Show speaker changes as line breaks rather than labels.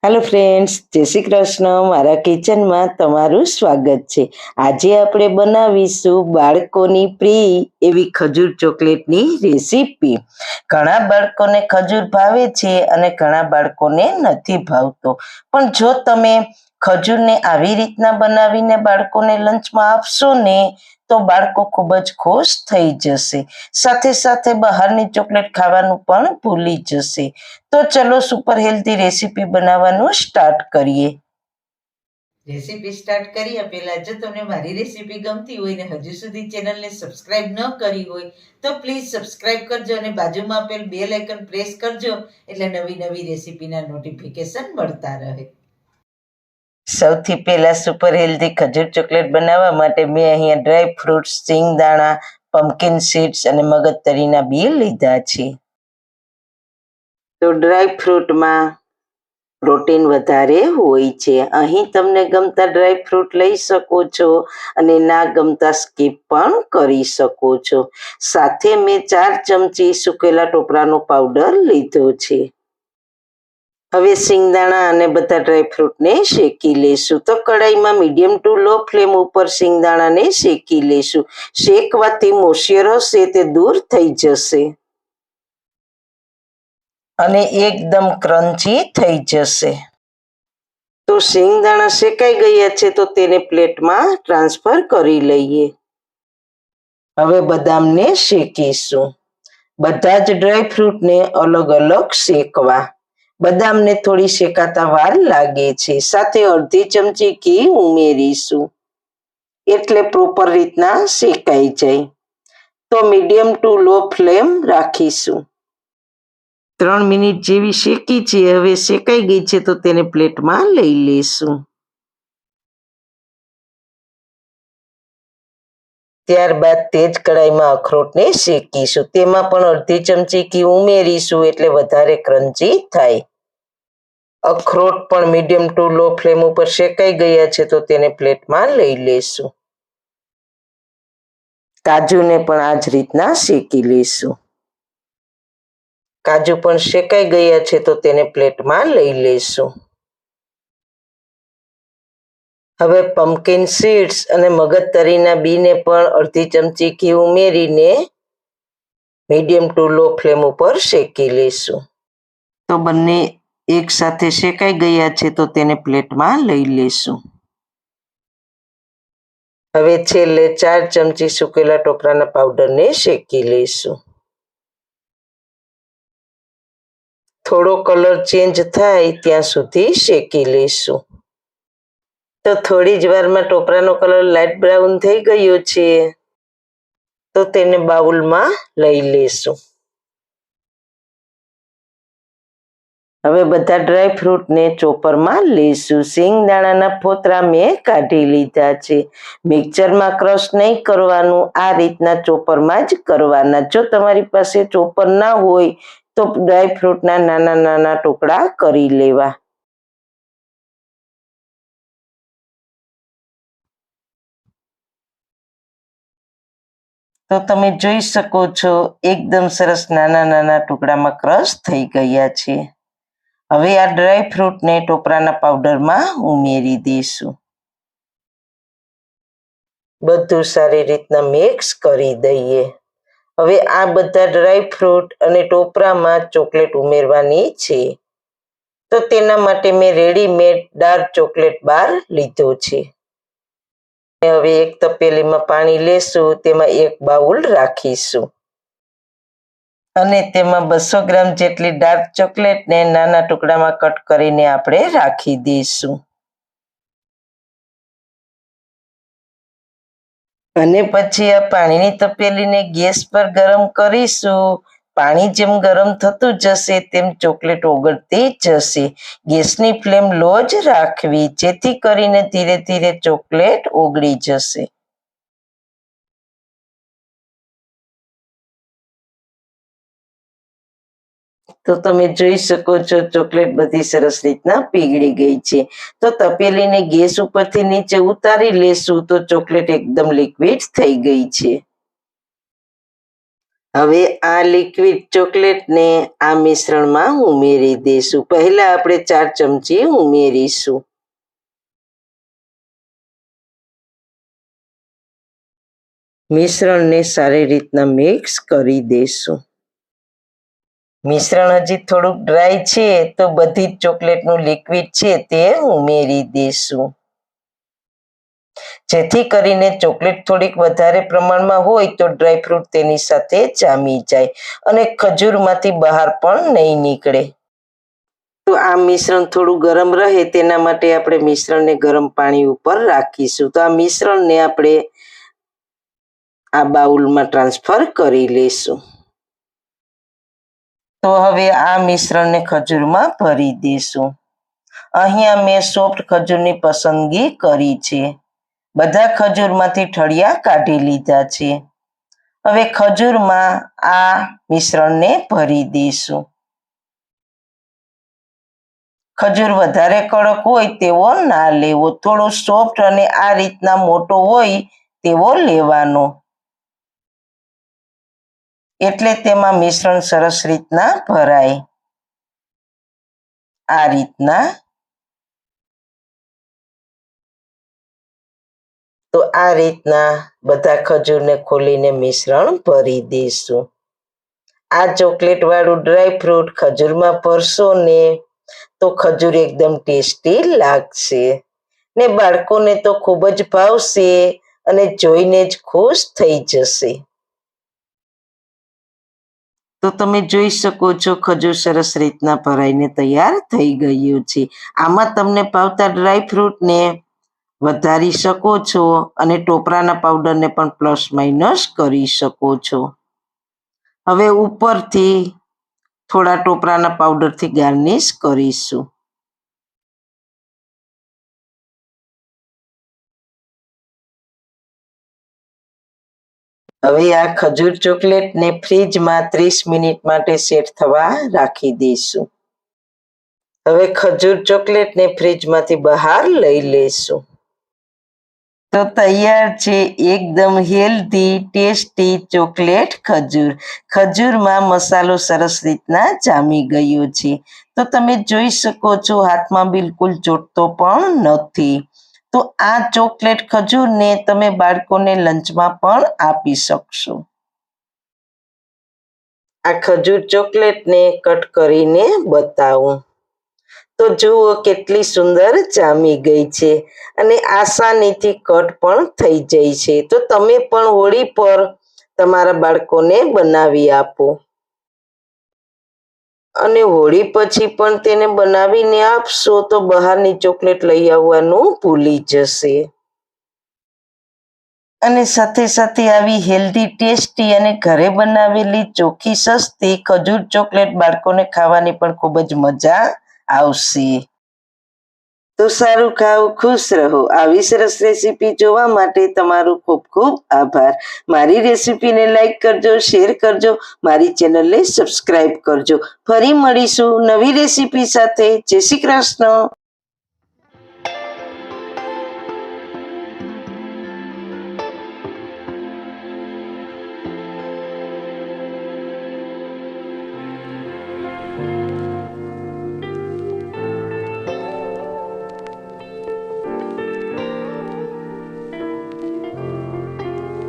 Hello friends, जय श्री कृष्ण। मारा kitchen में तमारू स्वागत है। आज આપણે બનાવીશું બાળકોની પ્રિય એવી ખજૂર ચોકલેટની રેસીપી। ઘણા બાળકોને ખજૂર ભાવે છે અને ઘણા બાળકોને નથી ભાવતો, પણ જો તમે ખજૂરને આવી રીતના બનાવીને બાળકોને લંચમાં આપશો ને તો બાળકો ખૂબ જ ખુશ થઈ જશે, સાથે સાથે બહારની ચોકલેટ ખાવાનું પણ ભૂલી જશે। તો ચલો સુપર હેલ્ધી રેસીપી બનાવવાનું સ્ટાર્ટ કરીએ।
રેસીપી સ્ટાર્ટ કર્યા પહેલા જો તમને મારી રેસીપી ગમતી હોય ને હજુ સુધી ચેનલને સબસ્ક્રાઇબ ન કરી હોય તો પ્લીઝ સબસ્ક્રાઇબ કરજો અને બાજુમાં આપેલ બેલ આઇકન પ્રેસ કરજો એટલે નવી નવી રેસીપીના નોટિફિકેશન મળતા રહે।
સૌથી પહેલા સુપર હેલ્ધી ખજૂર ચોકલેટ બનાવવા માટે મેં અહીંયા ડ્રાય ફ્રૂટ્સ, સિંગદાણા, પમ્પકિન સીડ્સ અને મગજતરીના બી લીધા છે। તો ડ્રાય ફ્રૂટમાં પ્રોટીન વધારે હોય છે। અહીં તમને ગમતા ડ્રાય ફ્રૂટ લઈ શકો છો અને ના ગમતા સ્કીપ પણ કરી શકો છો। સાથે મેં 4 ચમચી સૂકેલા ટોપરાનો પાવડર લીધો છે। હવે સિંગદાણા અને બધા ડ્રાય ફ્રૂટને શેકી લેશું। તો કડાઈમાં મીડિયમ ટુ લો ફ્લેમ ઉપર સિંગદાણાને શેકી લેશું। શેકવાથી મોઇશ્ચર હશે તે દૂર થઈ જશે અને એકદમ ક્રન્ચી થઈ જશે। તો સિંગદાણા શેકાઈ ગયા છે તો તેને પ્લેટમાં ટ્રાન્સફર કરી લઈએ। હવે બદામને શેકીશું। બધા જ ડ્રાય ફ્રૂટને અલગ અલગ શેકવા। બદામને થોડી શેકાતા વાર લાગે છે, સાથે અડધી ચમચી ઘી ઉમેરીશું એટલે પ્રોપર રીતના શેકાઈ જાય। તો મીડિયમ ટુ લો ફ્લેમ રાખીશું। 3 મિનિટ જેવી શેકી છે, હવે શેકાઈ ગઈ છે તો તેને પ્લેટમાં લઈ લેશું। ત્યારબાદ તે જ કડાઈમાં અખરોટને શેકીશું। તેમાં પણ અડધી ચમચી ઘી ઉમેરીશું એટલે વધારે ક્રન્ચી થાય। અખરોટ પણ મીડિયમ ટુ લો ફ્લેમ ઉપર શેકાઈ ગયા છે તો તેને પ્લેટમાં લઈ લેશું। કાજુને પણ આ જ રીતના શેકી લેશું। કાજુ પણ શેકાઈ ગયા છે તો તેને પ્લેટમાં લઈ લેશું। હવે પમ્પકિન સીડ્સ અને મગજતરીના બીને પણ અડધી ચમચી ઘી ઉમેરીને મીડિયમ ટુ લો ફ્લેમ ઉપર શેકી લેશું। તો બંને એક સાથે શેકાઈ ગયા છે તો તેને પ્લેટમાં લઈ લેશું। હવે છેલ્લે 4 ચમચી સૂકેલા ટોપરાના પાવડરને શેકી લેશું। થોડો કલર ચેન્જ થાય ત્યાં સુધી શેકી લેશું। તો થોડી જ વારમાં ટોપરાનો કલર લાઇટ બ્રાઉન થઈ ગયો છે તો તેને બાઉલમાં લઈ લેશું। હવે બધા ડ્રાય ફ્રૂટને ચોપરમાં લેશું। સિંગદાણાના ફોતરા મેં કાઢી લીધા છે। મિક્સરમાં ક્રશ નહીં કરવાનું, આ રીતના ચોપરમાં જ કરવાના। જો તમારી પાસે ચોપર ના હોય તો ડ્રાય ફ્રૂટના નાના નાના ટુકડા કરી લેવા। તો તમે જોઈ શકો છો એકદમ સરસ નાના નાના ટુકડામાં ક્રશ થઈ ગયા છે। હવે આ ડ્રાય ફ્રૂટને ટોપરાના પાવડરમાં ઉમેરી દઈશું। બધું સારી રીતના મિક્સ કરી દઈએ। હવે આ બધા ડ્રાય ફ્રૂટ અને ટોપરામાં ચોકલેટ ઉમેરવાની છે। તો તેના માટે મેં રેડીમેડ ડાર્ક ચોકલેટ બાર લીધો છે। હવે એક તપેલીમાં પાણી લેશું, તેમાં 1 બાઉલ રાખીશું અને તેમાં 200 ગ્રામ જેટલી ડાર્ક ચોકલેટને નાના ટુકડામાં કટ કરીને આપણે રાખી દઈશું અને પછી આ પાણીની તપેલીને ગેસ પર ગરમ કરીશું। પાણી જેમ ગરમ થતું જશે તેમ ચોકલેટ ઓગળતી જશે। ગેસની ફ્લેમ લો જ રાખવી જેથી કરીને ધીરે ધીરે ચોકલેટ ઓગળી જશે। તો તમે જોઈ શકો છો ચોકલેટ બધી સરસ રીતના પીગળી ગઈ છે। તો તપેલીને ગેસ ઉપરથી નીચે ઉતારી લેશું તો ચોકલેટ એકદમ લિક્વિડ થઈ ગઈ છે। હવે આ લિક્વિડ ચોકલેટને આ મિશ્રણમાં ઉમેરી દઈશું. પહેલા આપણે 4 ચમચી ઉમેરીશું. મિશ્રણને સારી રીતના મિક્સ કરી દઈશું. મિશ્રણ હજી થોડુંક ડ્રાય છે તો બધી જ ચોકલેટનું લિક્વિડ છે તે ઉમેરી દઈશું. જેથી કરીને ચોકલેટ થોડીક વધારે પ્રમાણમાં હોય તો ડ્રાયફ્રૂટ તેની સાથે જામી જાય અને ખજૂરમાંથી બહાર પણ નહીં નીકળે. તો આ મિશ્રણ થોડું ગરમ રહે તેના માટે આપણે મિશ્રણને ગરમ પાણી ઉપર રાખીશું. તો આ મિશ્રણને આપણે આ બાઉલમાં ટ્રાન્સફર કરી લઈશું. તો હવે આ મિશ્રણને ખજૂરમાં ભરી દઈશું. અહીંયા મેં સોફ્ટ ખજૂરની પસંદગી કરી છે. બધા ખજૂરમાંથી ઠળિયા કાઢી લીધા છે. હવે ખજૂરમાં આ મિશ્રણને ભરી દઈશું. ખજૂર વધારે કડક હોય તેવો ના લેવો, થોડો સોફ્ટ અને આ રીતના મોટો હોય તેવો લેવાનો, એટલે તેમાં મિશ્રણ સરસ રીતના ભરાય. આ રીતના. તો આ રીતના બધા ખજૂરને ખોલીને મિશ્રણ ભરી દઈશું. આ ચોકલેટ વાળું ડ્રાયફ્રૂટ ખજૂરમાં ભરશો ને તો ખજૂર એકદમ ટેસ્ટી લાગશે ને બાળકોને તો ખૂબ જ ભાવશે અને જોઈને જ ખુશ થઈ જશે. તો તમે જોઈ શકો છો ખજૂર સરસ રીતના ભરાઈને તૈયાર થઈ ગયું છે. આમાં તમને ભાવતા ડ્રાયફ્રૂટને વધારી શકો છો અને ટોપરાના પાવડરને પણ પ્લસ માઇનસ કરી શકો છો. હવે ઉપરથી થોડા ટોપરાના પાવડરથી ગાર્નિશ કરીશું. હવે આ ખજૂર ચોકલેટને ફ્રીજમાં 30 મિનિટ માટે સેટ થવા રાખી દઈશું. હવે ખજૂર ચોકલેટને ફ્રીજમાંથી બહાર લઈ લઈશું. તો તૈયાર છે એકદમ હેલ્ધી ટેસ્ટી ચોકલેટ ખજૂર. ખજૂરમાં મસાલો સરસ રીતના જામી ગયો છે. તો તમે જોઈ શકો છો હાથમાં બિલકુલ ચોટતો પણ નથી. તો આ ચોકલેટ ખજૂરને તમે બાળકોને લંચમાં પણ આપી શકશો. આ ખજૂર ચોકલેટને કટ કરીને બતાવું તો જુઓ કેટલી સુંદર જામી ગઈ છે અને આસાનીથી કટ પણ થઈ જાય છે. તો તમે પણ હોળી પર તમારા બાળકોને બનાવી આપો અને હોળી પછી પણ તેને બનાવીને આપશો તો બહારની ચોકલેટ લઈ આવવાનું ભૂલી જશે. અને સાથે સાથે આવી હેલ્ધી ટેસ્ટી અને ઘરે બનાવેલી ચોખ્ખી સસ્તી ખજૂર ચોકલેટ બાળકોને ખાવાની પણ ખૂબ જ મજા આવશે. તો સારું ખાઓ, ખુશ રહો. આવી સરસ રેસીપી જોવા માટે તમારો ખૂબ ખૂબ આભાર. મારી રેસીપીને લાઈક કરજો, શેર કરજો, મારી ચેનલને સબસ્ક્રાઈબ કરજો. ફરી મળીશું નવી રેસીપી સાથે. જય શ્રી કૃષ્ણ.